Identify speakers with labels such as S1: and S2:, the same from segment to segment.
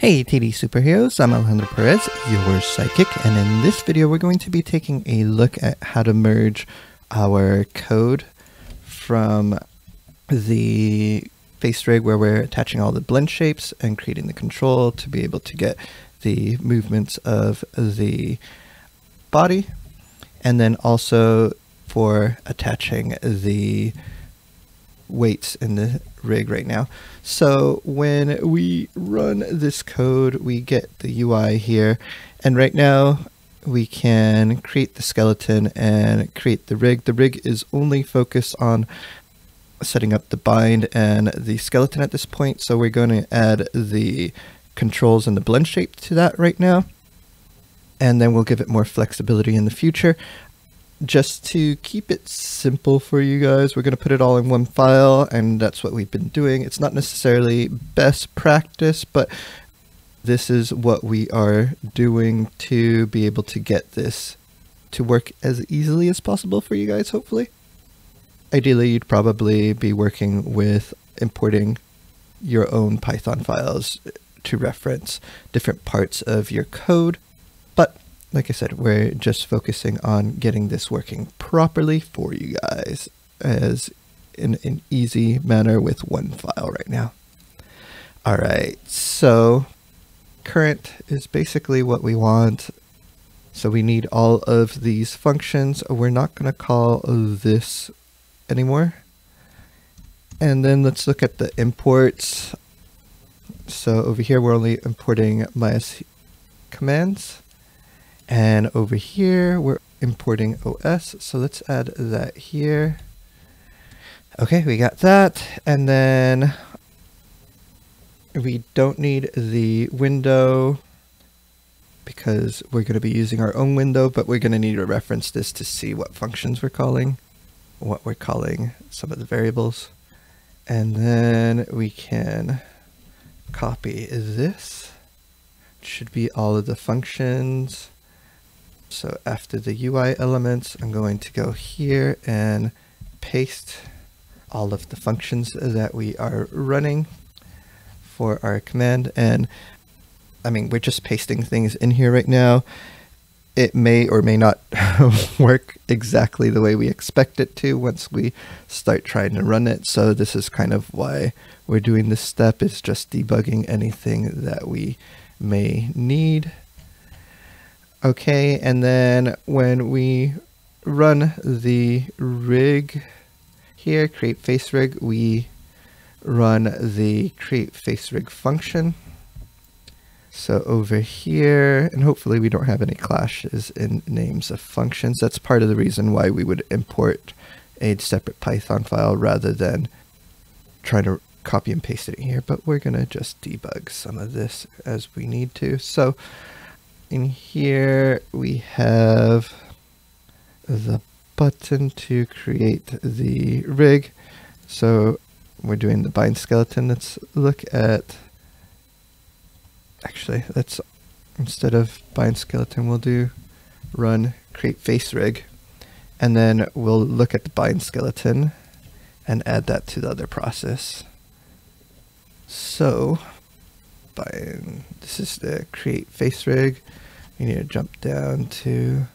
S1: Hey TD Superheroes, I'm Alejandro Perez, your psychic, and in this video we're going to be taking a look at how to merge our code from the face rig where we're attaching all the blend shapes and creating the control to be able to get the movements of the body, and then also for attaching the weights in the rig right now. So when we run this code, we get the UI here, and right now we can create the skeleton and create the rig. The rig is only focused on setting up the bind and the skeleton at this point, so we're going to add the controls and the blend shape to that right now, and then we'll give it more flexibility in the future. Just to keep it simple for you guys, we're going to put it all in one file, and that's what we've been doing. It's not necessarily best practice, but this is what we are doing to be able to get this to work as easily as possible for you guys, hopefully. Ideally, you'd probably be working with importing your own Python files to reference different parts of your code, but like I said, we're just focusing on getting this working properly for you guys as in an easy manner with one file right now. All right, so current is basically what we want. So we need all of these functions. We're not going to call this anymore. And then let's look at the imports. So over here, we're only importing MySQL commands. And over here, we're importing OS, so let's add that here. Okay, we got that. And then we don't need the window because we're going to be using our own window, but we're going to need to reference this to see what functions we're calling, what we're calling some of the variables. And then we can copy this. It should be all of the functions. So after the UI elements, I'm going to go here and paste all of the functions that we are running for our command. And I mean, we're just pasting things in here right now. It may or may not work exactly the way we expect it to once we start trying to run it. So this is kind of why we're doing this step, is just debugging anything that we may need. Okay, and then when we run the rig here, create face rig, we run the create face rig function. So over here, and hopefully we don't have any clashes in names of functions. That's part of the reason why we would import a separate Python file rather than trying to copy and paste it in here. But we're going to just debug some of this as we need to. So in here, we have the button to create the rig. So we're doing the bind skeleton. Let's look at, actually, let's, instead of bind skeleton, we'll do run create face rig. And then we'll look at the bind skeleton and add that to the other process. So bind, this is the create face rig. You need to jump down to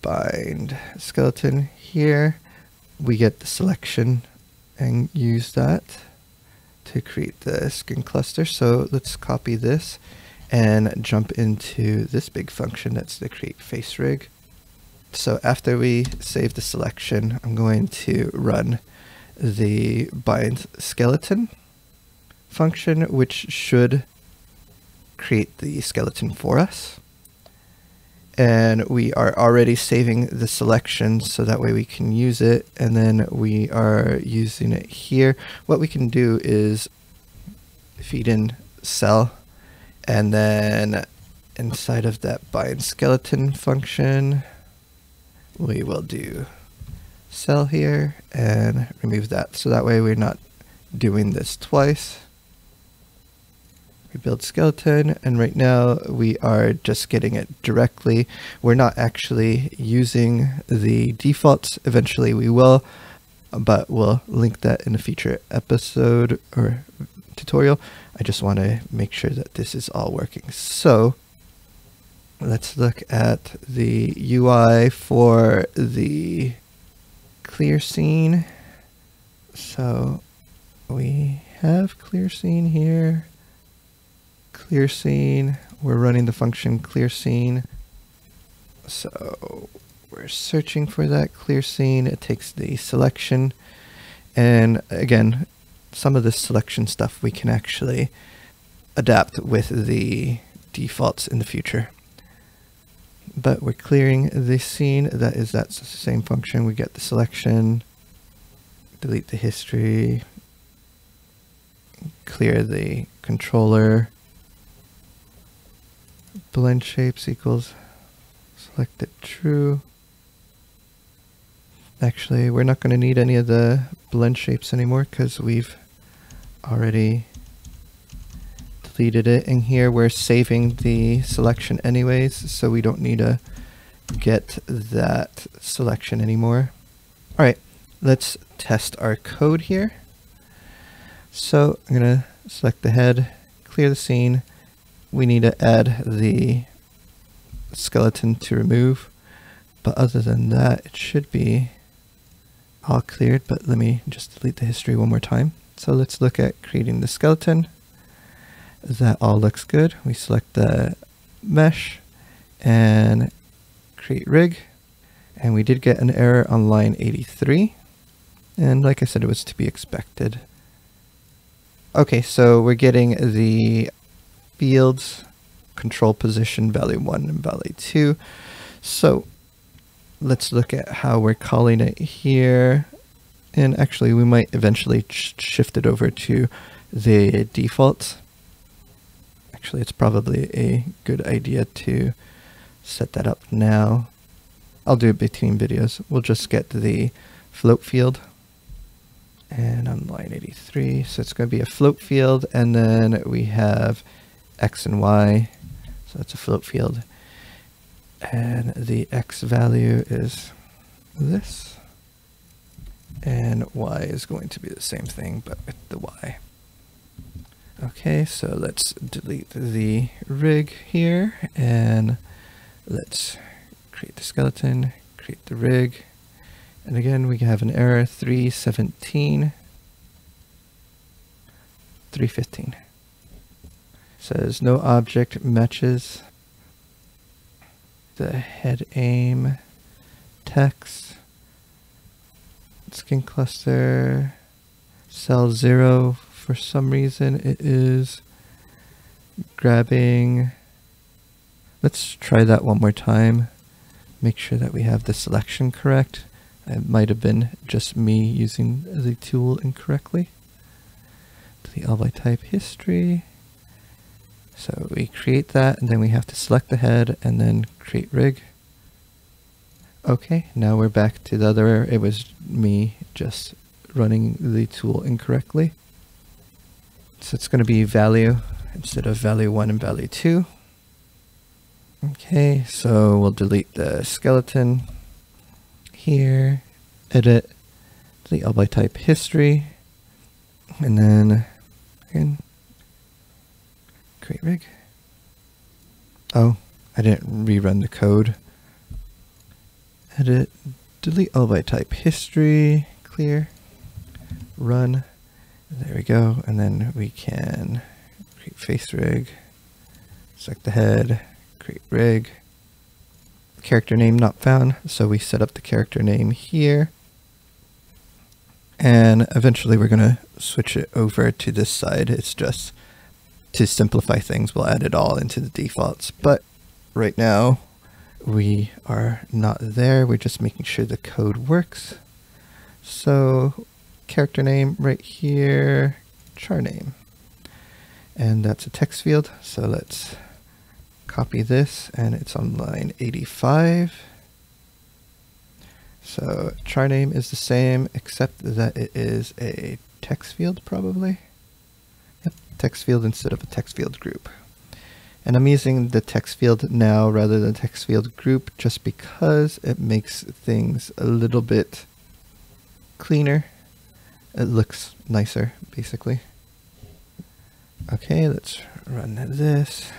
S1: bind skeleton here. We get the selection and use that to create the skin cluster. So let's copy this and jump into this big function that's the create face rig. So after we save the selection, I'm going to run the bind skeleton function, which should create the skeleton for us. And we are already saving the selection so that way we can use it, and then we are using it here. What we can do is feed in cell, and then inside of that bind skeleton function, we will do cell here and remove that. So that way we're not doing this twice. Build skeleton, and right now we are just getting it directly. We're not actually using the defaults. Eventually we will, but we'll link that in a future episode or tutorial. I just want to make sure that this is all working. So let's look at the UI for the clear scene. So we have clear scene here. Clear scene. We're running the function clear scene. So we're searching for that clear scene. It takes the selection. And again, some of this selection stuff we can actually adapt with the defaults in the future. But we're clearing the scene. That's the same function. We get the selection, delete the history, clear the controller, blend shapes equals selected true. Actually, we're not going to need any of the blend shapes anymore because we've already deleted it. And here we're saving the selection anyways, so we don't need to get that selection anymore. All right, let's test our code here. So I'm going to select the head, clear the scene. We need to add the skeleton to remove. But other than that, it should be all cleared. But let me just delete the history one more time. So let's look at creating the skeleton. That all looks good. We select the mesh and create rig. And we did get an error on line 83. And like I said, it was to be expected. Okay, so we're getting the fields, control position, value 1 and value 2. So let's look at how we're calling it here. And actually, we might eventually shift it over to the defaults. Actually, it's probably a good idea to set that up now. I'll do it between videos. We'll just get the float field. And on line 83, so it's going to be a float field, and then we have X and Y, so that's a float field. And the X value is this, and Y is going to be the same thing, but with the Y. Okay, so let's delete the rig here, and let's create the skeleton, create the rig. And again, we have an error, 317, 315. Says no object matches the head aim text, skin cluster, cell 0. For some reason, it is grabbing. Let's try that one more time. Make sure that we have the selection correct. It might have been just me using the tool incorrectly. Delete all by type history. So we create that, and then we have to select the head and then create rig. Okay, now we're back to the other error. It was me just running the tool incorrectly. So it's going to be value instead of value 1 and value 2. Okay, so we'll delete the skeleton. Here, edit, delete all by type history, and then again, create rig. Oh, I didn't rerun the code. Edit, delete all by type history, clear, run. There we go, and then we can create face rig, select the head, create rig. Character name not found, so we set up the character name here, and eventually we're going to switch it over to this side. It's just to simplify things, we'll add it all into the defaults, but right now we are not there. We're just making sure the code works. So character name right here, char name, and that's a text field. So let's copy this, and it's on line 85. So char name is the same, except that it is a text field probably. Yep, text field instead of a text field group. And I'm using the text field now rather than text field group just because it makes things a little bit cleaner. It looks nicer, basically. Okay, let's run this.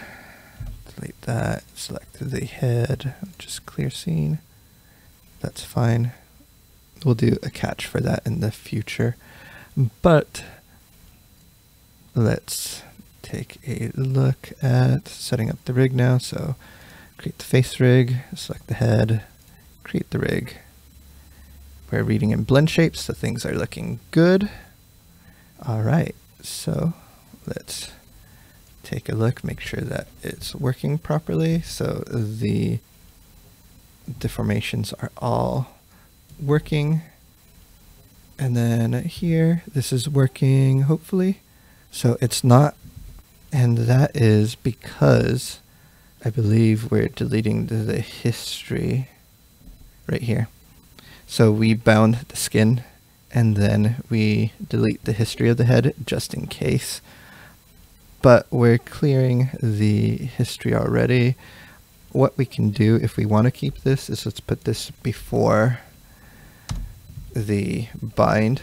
S1: Delete that. Select the head. Just clear scene. That's fine. We'll do a catch for that in the future. But let's take a look at setting up the rig now. So create the face rig, select the head, create the rig. We're reading in blend shapes, so things are looking good. All right, so let's take a look, make sure that it's working properly. So the deformations are all working. And then here, this is working, hopefully. So it's not, and that is because I believe we're deleting the history right here. So we bound the skin and then we delete the history of the head just in case. But we're clearing the history already. What we can do if we want to keep this is let's put this before the bind.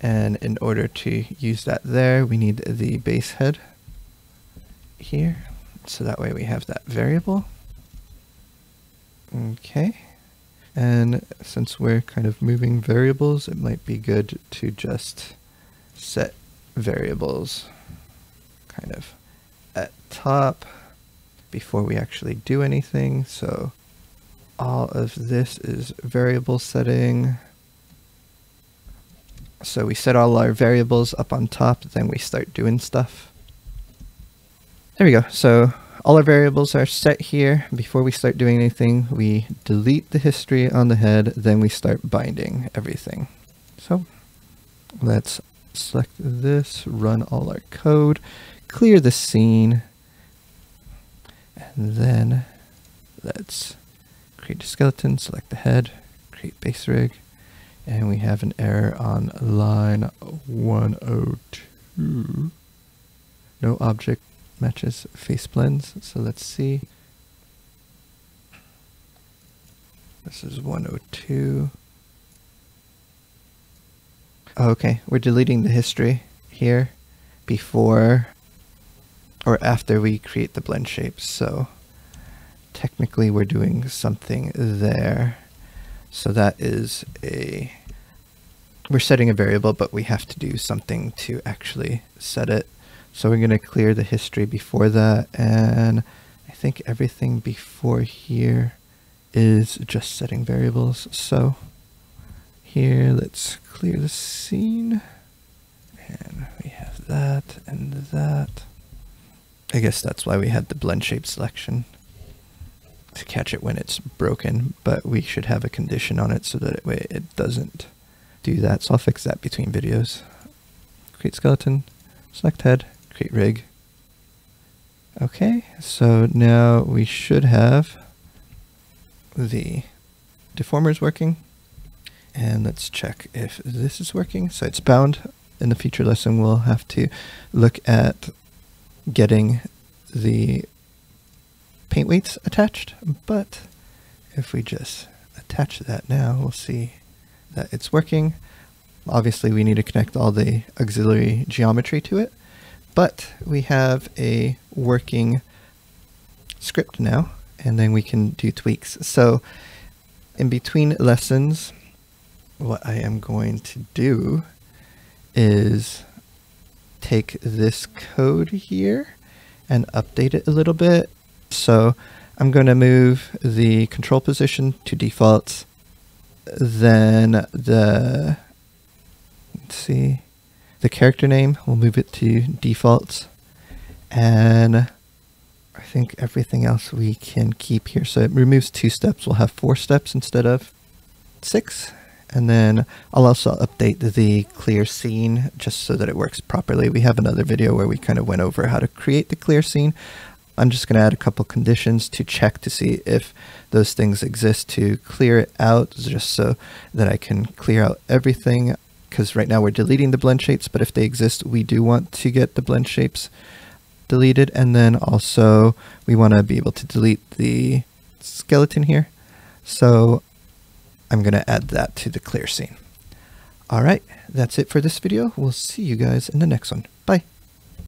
S1: And in order to use that there, we need the base head here. So that way we have that variable. Okay. And since we're kind of moving variables, it might be good to just set variables kind of at top before we actually do anything. So all of this is variable setting. So we set all our variables up on top, then we start doing stuff. There we go. So all our variables are set here. Before we start doing anything, we delete the history on the head, then we start binding everything. So let's select this, run all our code, clear the scene, and then let's create a skeleton, select the head, create base rig, and we have an error on line 102. No object matches face blends, so let's see. This is 102. Okay, we're deleting the history here before or after we create the blend shapes, so technically we're doing something there. So that is we're setting a variable, but we have to do something to actually set it. So we're going to clear the history before that, and I think everything before here is just setting variables. So here, let's clear the scene, and we have that and that. I guess that's why we had the blend shape selection, to catch it when it's broken, but we should have a condition on it so that way it doesn't do that. So I'll fix that between videos. Create skeleton, select head, create rig. Okay, so now we should have the deformers working. And let's check if this is working. So it's bound. In the future lesson, we'll have to look at getting the paint weights attached. But if we just attach that now, we'll see that it's working. Obviously, we need to connect all the auxiliary geometry to it. But we have a working script now, and then we can do tweaks. So in between lessons, what I am going to do is take this code here and update it a little bit. So I'm going to move the control position to default. Then let's see, the character name, we'll move it to default. And I think everything else we can keep here. So it removes 2 steps. We'll have 4 steps instead of 6. And then I'll also update the clear scene just so that it works properly. We have another video where we kind of went over how to create the clear scene. I'm just going to add a couple conditions to check to see if those things exist to clear it out, just so that I can clear out everything. Because right now we're deleting the blend shapes, but if they exist, we do want to get the blend shapes deleted. And then also we want to be able to delete the skeleton here. So I'm going to add that to the clear scene. All right, that's it for this video. We'll see you guys in the next one. Bye.